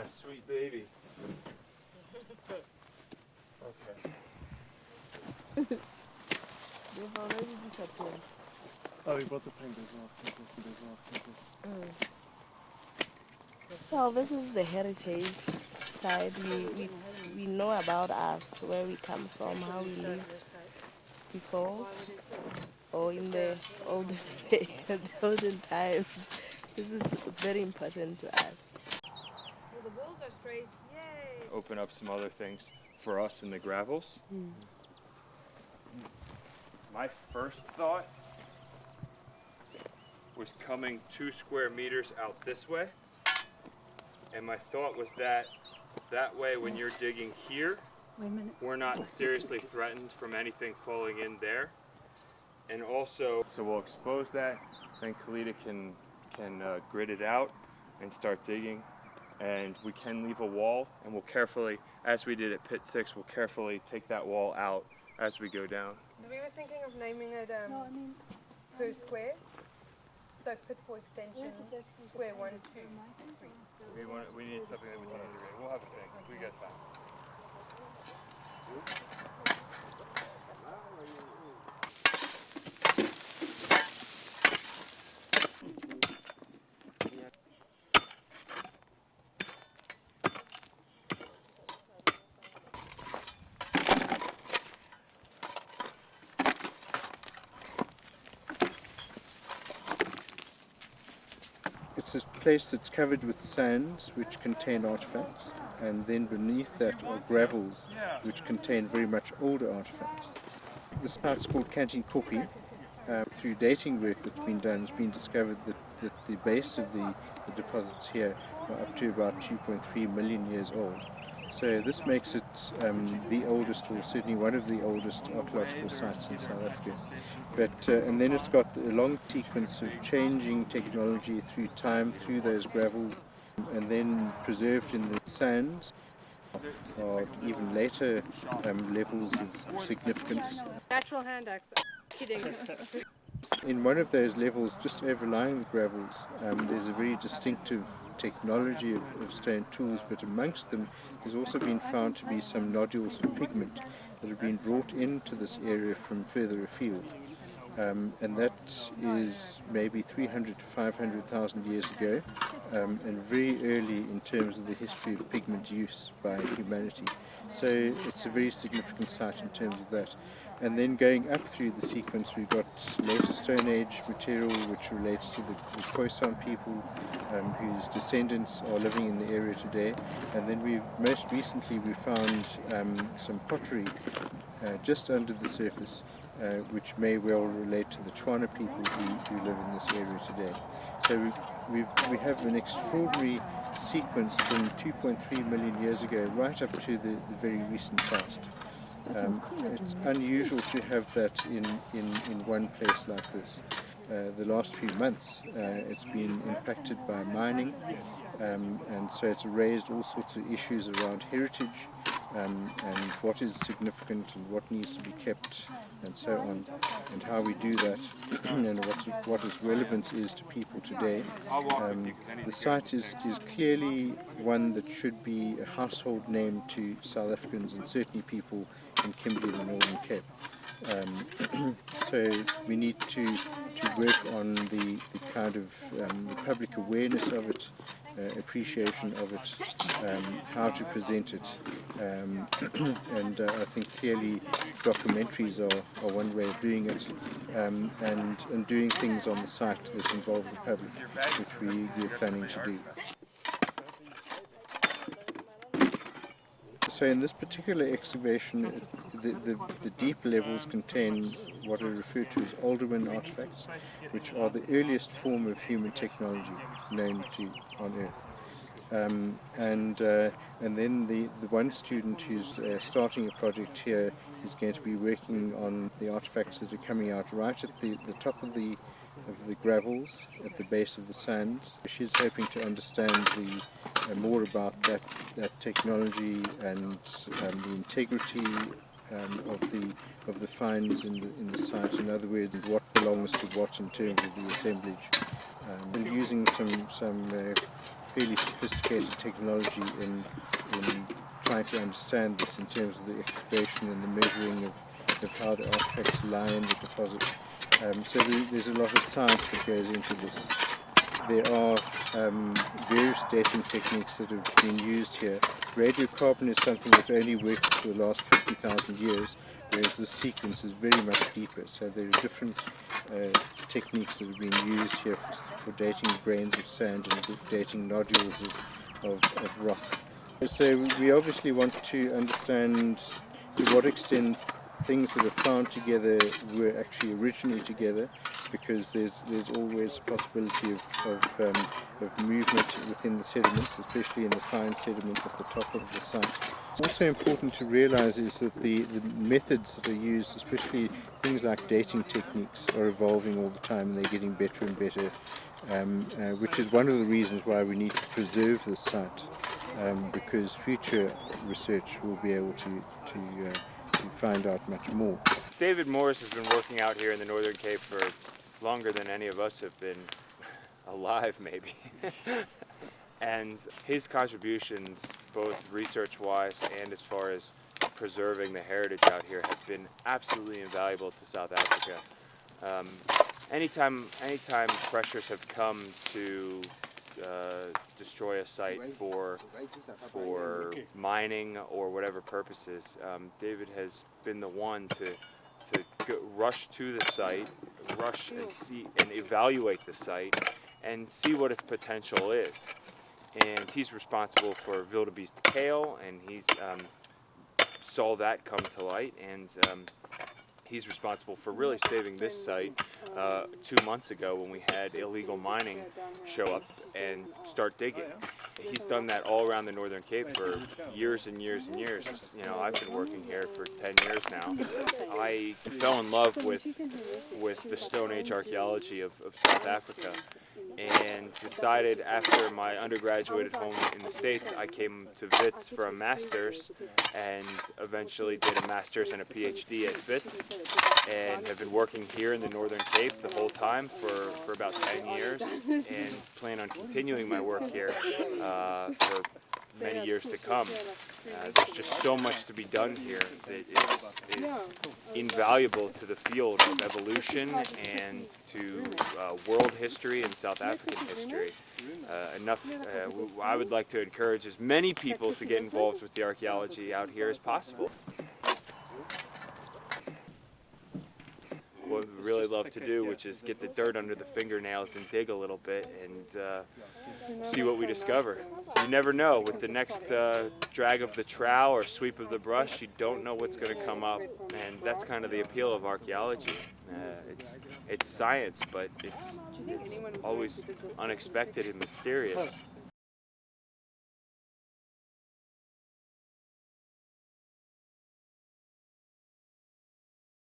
sweet baby. Okay. They've already disappeared. Oh, we bought the pink as well. Well, this is the heritage side. We know about us, where we come from, how we lived before, or in the olden olden times. This is very important to us. Well, the walls are straight. Yay! Open up some other things for us in the gravels. My first thought was coming 2 square meters out this way. And my thought was that way when you're digging here, we're not seriously threatened from anything falling in there. And also, so we'll expose that, then Kalita can grid it out and start digging. And we can leave a wall, and we'll carefully, as we did at pit 6, we'll carefully take that wall out as we go down. We were thinking of naming it per square. So pit for extension, square 1, 2, 3. We need something that we can integrate. We'll have a thing. We got time. It's a place that's covered with sands which contain artifacts, and then beneath that are gravels which contain very much older artifacts. The site's called Canteen Kopje. Through dating work that's been done, it's been discovered that the base of the deposits here are up to about 2.3 million years old. So this makes it the oldest, or certainly one of the oldest archaeological sites in South Africa. But and then it's got a long sequence of changing technology through time, through those gravels, and then preserved in the sands, or even later levels of significance. Natural hand axe. Kidding. In one of those levels, just overlying the gravels, there's a very distinctive technology of stone tools, but amongst them there's also been found to be some nodules of pigment that have been brought into this area from further afield. And that is maybe 300 to 500,000 years ago, and very early in terms of the history of pigment use by humanity. So it's a very significant site in terms of that. And then going up through the sequence, we've got later Stone Age material which relates to the Khoisan people whose descendants are living in the area today. And then most recently we found some pottery just under the surface, which may well relate to the Tshwana people who live in this area today. So we have an extraordinary sequence from 2.3 million years ago right up to the very recent past. It's unusual to have that in one place like this. The last few months it's been impacted by mining, and so it's raised all sorts of issues around heritage, and what is significant and what needs to be kept and so on, and how we do that, and what its relevance is to people today. The site is clearly one that should be a household name to South Africans, and certainly people in Kimberley and the Northern Cape. So we need to work on the kind of the public awareness of it, appreciation of it, how to present it, and I think clearly documentaries are one way of doing it, and doing things on the site that involve the public, which we're planning to do. So in this particular excavation, the deep levels contain what are referred to as Alderman artifacts, which are the earliest form of human technology known on Earth. And then the one student who's starting a project here is going to be working on the artifacts that are coming out right at the top of the gravels at the base of the sands. She's hoping to understand more about that technology and the integrity of the finds in the site. In other words, what belongs to what in terms of the assemblage, and using some fairly sophisticated technology in trying to understand this in terms of the excavation and the measuring of how the artifacts lie in the deposit. So there's a lot of science that goes into this. There are various dating techniques that have been used here. Radiocarbon is something that's only worked for the last 50,000 years, whereas the sequence is very much deeper. So there are different techniques that have been used here for dating grains of sand and dating nodules of rock. So we obviously want to understand to what extent things that are found together were actually originally together, because there's always a possibility of movement within the sediments, especially in the fine sediment at the top of the site. Also important to realize is that the methods that are used, especially things like dating techniques, are evolving all the time and they're getting better and better, which is one of the reasons why we need to preserve this site, because future research will be able to find out much more. David Morris has been working out here in the Northern Cape for longer than any of us have been alive, maybe. And his contributions, both research-wise and as far as preserving the heritage out here, have been absolutely invaluable to South Africa. Anytime pressures have come to destroy a site for mining or whatever purposes, David has been the one to rush to the site, rush and see and evaluate the site and see what its potential is. And he's responsible for wildebeest kale, and he's saw that come to light, and he's responsible for really saving this site 2 months ago when we had illegal mining show up and start digging. He's done that all around the Northern Cape for years and years and years. You know, I've been working here for 10 years now. I fell in love with the Stone Age archaeology of South Africa, and decided after my undergraduate at home in the States, I came to WITS for a master's and eventually did a master's and a PhD at WITS, and have been working here in the Northern Cape the whole time for about 10 years, and plan on continuing my work here for many years to come. There's just so much to be done here that is invaluable to the field of evolution and to world history and South African history. I would like to encourage as many people to get involved with the archaeology out here as possible. What we really love to do, which is get the dirt under the fingernails and dig a little bit and see what we discover. You never know. With the next drag of the trowel or sweep of the brush, you don't know what's going to come up, and that's kind of the appeal of archaeology. It's science, but it's always unexpected and mysterious.